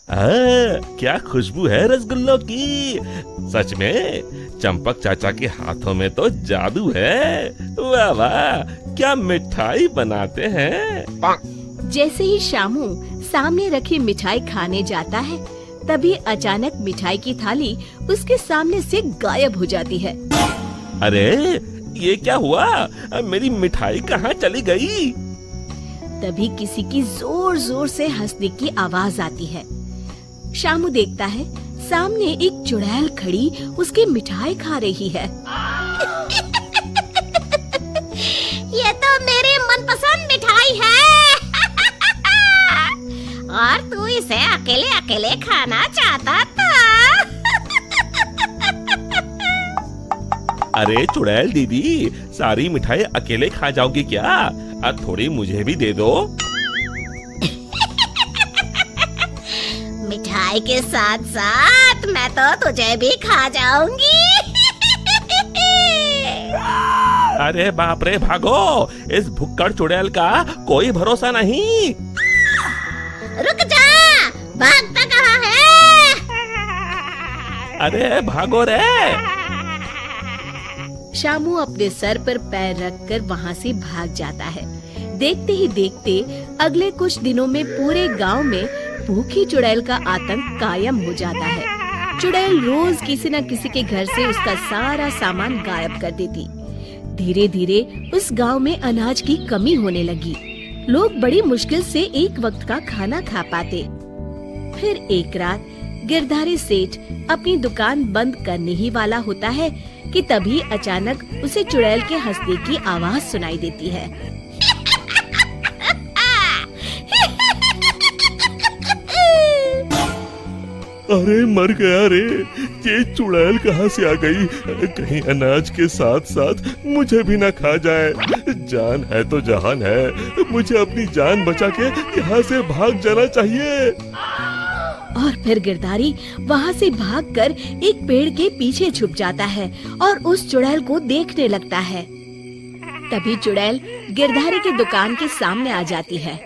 क्या खुशबू है रसगुल्लों की। सच में चंपक चाचा के हाथों में तो जादू है। वाह वाह, क्या मिठाई बनाते हैं। जैसे ही शामू सामने रखी मिठाई खाने जाता है, तभी अचानक मिठाई की थाली उसके सामने से गायब हो जाती है। अरे ये क्या हुआ, मेरी मिठाई कहाँ चली गई। तभी किसी की जोर जोर से हंसने की आवाज आती है। शामू देखता है सामने एक चुड़ैल खड़ी उसकी मिठाई खा रही है। ये तो मेरी मनपसंद मिठाई है। और तू इसे अकेले अकेले खाना चाहता था। अरे चुड़ैल दीदी, सारी मिठाई अकेले खा जाओगी क्या? अब थोड़ी मुझे भी दे दो। मिठाई के साथ साथ मैं तो तुझे भी खा जाऊंगी। अरे बाप रे, भागो, इस भुक्कड़ चुड़ैल का कोई भरोसा नहीं। रुक जा, भागता कहाँ है? अरे भागो रे। शामू अपने सर पर पैर रखकर वहाँ से भाग जाता है। देखते ही देखते अगले कुछ दिनों में पूरे गांव में भूखी चुड़ैल का आतंक कायम हो जाता है। चुड़ैल रोज किसी न किसी के घर से उसका सारा सामान गायब कर देती। धीरे धीरे उस गांव में अनाज की कमी होने लगी। लोग बड़ी मुश्किल से एक वक्त का खाना खा पाते। फिर एक रात गिरधारी सेठ अपनी दुकान बंद करने ही वाला होता है कि तभी अचानक उसे चुड़ैल के हंसने की आवाज सुनाई देती है। अरे मर गया रे, ये चुड़ैल कहाँ से आ गई? कहीं अनाज के साथ साथ मुझे भी ना खा जाए। जान है तो जहान है, मुझे अपनी जान बचा के यहाँ से भाग जाना चाहिए। और फिर गिरधारी वहाँ से भागकर एक पेड़ के पीछे छुप जाता है और उस चुड़ैल को देखने लगता है। तभी चुड़ैल गिरधारी की दुकान के सामने आ जाती है।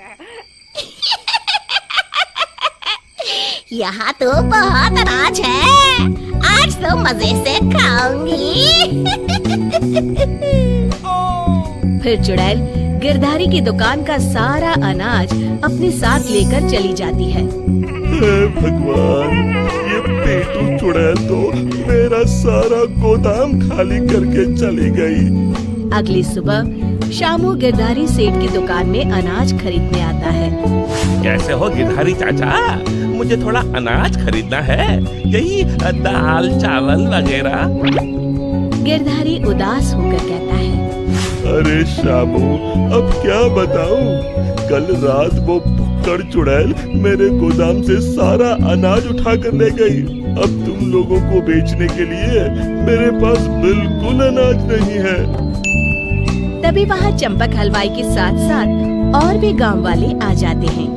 यहाँ तो बहुत अनाज है, आज तो मजे से खाऊंगी। फिर चुड़ैल गिरधारी की दुकान का सारा अनाज अपने साथ लेकर चली जाती है। भगवान, ये पेटू चुड़ैल तो मेरा सारा गोदाम खाली करके चली गई। अगली सुबह शामू गिरधारी सेठ की दुकान में अनाज खरीदने आता है। कैसे हो गिरधारी चाचा, मुझे थोड़ा अनाज खरीदना है, यही दाल चावल वगैरह। गिरधारी उदास होकर कहता है, अरे शामू, अब क्या बताऊं? कल रात वो भुक्कड़ चुड़ैल मेरे गोदाम से सारा अनाज उठा कर ले गई। अब तुम लोगों को बेचने के लिए मेरे पास बिल्कुल अनाज नहीं है। तभी वहाँ चंपक हलवाई के साथ साथ और भी गांव वाले आ जाते हैं।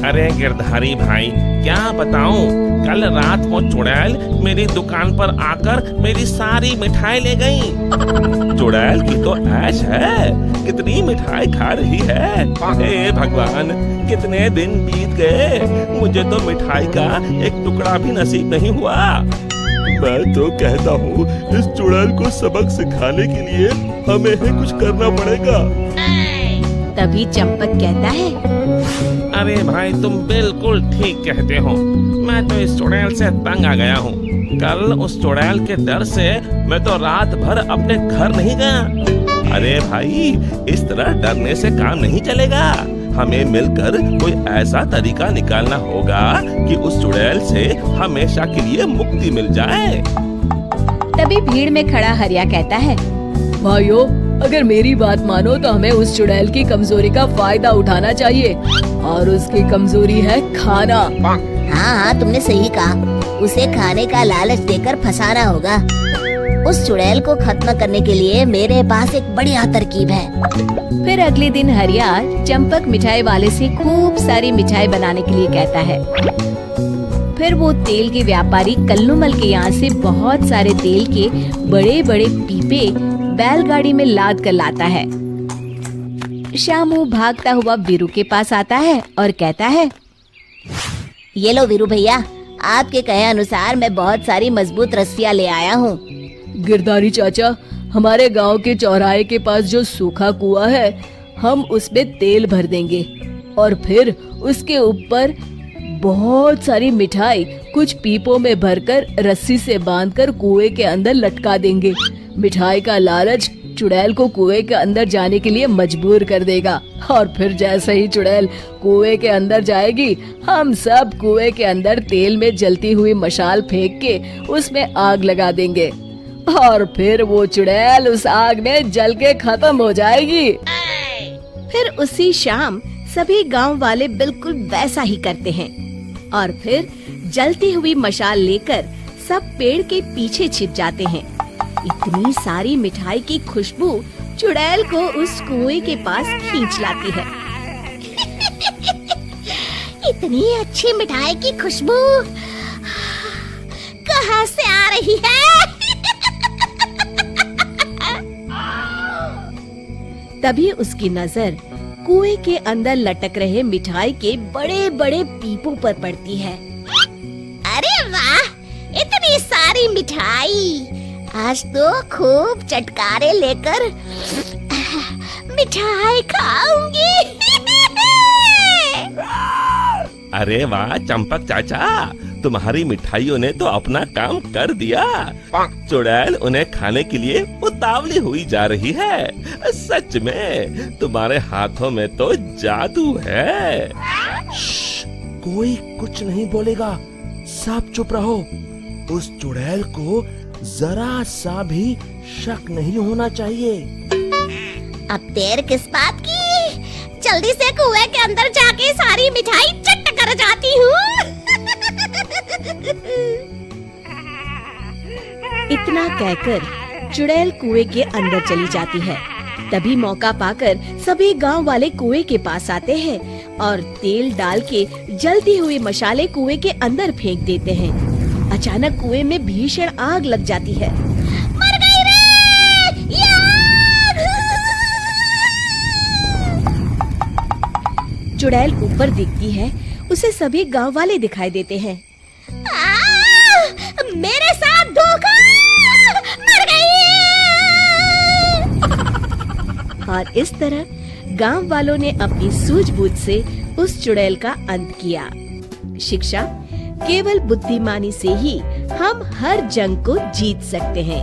अरे गिरधारी भाई, क्या बताऊं, कल रात वो चुड़ैल मेरी दुकान पर आकर मेरी सारी मिठाई ले गई। चुड़ैल की तो ऐश है, कितनी मिठाई खा रही है। हे भगवान, कितने दिन बीत गए, मुझे तो मिठाई का एक टुकड़ा भी नसीब नहीं हुआ। मैं तो कहता हूँ, इस चुड़ैल को सबक सिखाने के लिए हमें ही कुछ करना पड़ेगा। तभी चंपक कहता है, अरे भाई, तुम बिल्कुल ठीक कहते हो। मैं तो इस चुड़ैल से तंग आ गया हूँ। कल उस चुड़ैल के डर से मैं तो रात भर अपने घर नहीं गया। अरे भाई, इस तरह डरने से काम नहीं चलेगा। हमें मिलकर कोई ऐसा तरीका निकालना होगा कि उस चुड़ैल से हमेशा के लिए मुक्ति मिल जाए। तभी भीड़ में खड़ा हरिया कहता है, भाइयों, अगर मेरी बात मानो तो हमें उस चुड़ैल की कमजोरी का फायदा उठाना चाहिए, और उसकी कमजोरी है खाना। हाँ, तुमने सही कहा। उसे खाने का लालच देकर फंसाना होगा। उस चुड़ैल को खत्म करने के लिए मेरे पास एक बढ़िया तरकीब है। फिर अगले दिन हरिया चंपक मिठाई वाले से खूब सारी मिठाई बनाने के लिए कहता है। फिर वो तेल के व्यापारी कल्लूमल के यहाँ से बहुत सारे तेल के बड़े बड़े पीपे बैलगाड़ी में लाद कर लाता है। शामू भागता हुआ वीरू के पास आता है और कहता है, ये लो वीरू भैया, आपके कहे अनुसार मैं बहुत सारी मजबूत रस्सियाँ ले आया हूँ। गिरधारी चाचा, हमारे गांव के चौराहे के पास जो सूखा कुआं है, हम उसमें तेल भर देंगे और फिर उसके ऊपर बहुत सारी मिठाई कुछ पीपों में भरकर रस्सी से बांधकर कुएं के अंदर लटका देंगे। मिठाई का लालच चुड़ैल को कुएं के अंदर जाने के लिए मजबूर कर देगा और फिर जैसे ही चुड़ैल कुएं के अंदर जाएगी, हम सब कुएं के अंदर तेल में जलती हुई मशाल फेंक के उसमें आग लगा देंगे और फिर वो चुड़ैल उस आग में जल के खत्म हो जाएगी। फिर उसी शाम सभी गांव वाले बिल्कुल वैसा ही करते हैं और फिर जलती हुई मशाल लेकर सब पेड़ के पीछे छिप जाते हैं। इतनी सारी मिठाई की खुशबू चुड़ैल को उस कुएं के पास खींच लाती है। इतनी अच्छी मिठाई की खुशबू कहाँ से आ रही है? तभी उसकी नजर कुएं के अंदर लटक रहे मिठाई के बड़े बड़े पीपों पर पड़ती है। अरे वाह, इतनी सारी मिठाई! आज तो खूब चटकारे लेकर मिठाई खाऊंगी। अरे वाह चंपक चाचा, तुम्हारी मिठाइयों ने तो अपना काम कर दिया। चुड़ैल उन्हें खाने के लिए उतावली हुई जा रही है। सच में तुम्हारे हाथों में तो जादू है। कोई कुछ नहीं बोलेगा, सब चुप रहो। उस चुड़ैल को जरा सा भी शक नहीं होना चाहिए। अब देर किस बात की? जल्दी से कुएं के अंदर जाके सारी मिठाई चट कर जाती हूँ। इतना कहकर चुड़ैल कुएं के अंदर चली जाती है। तभी मौका पाकर सभी गांव वाले कुएं के पास आते हैं और तेल डाल के जलती हुई मशाले कुएं के अंदर फेंक देते हैं। अचानक कुएं में भीषण आग लग जाती है। मर गई रे! ये आग! चुड़ैल ऊपर दिखती है, उसे सभी गांव वाले दिखाई देते हैं। मेरे साथ धोखा! मर गई! और इस तरह गांव वालों ने अपनी सूझबूझ से उस चुड़ैल का अंत किया। शिक्षा, केवल बुद्धिमानी से ही हम हर जंग को जीत सकते हैं।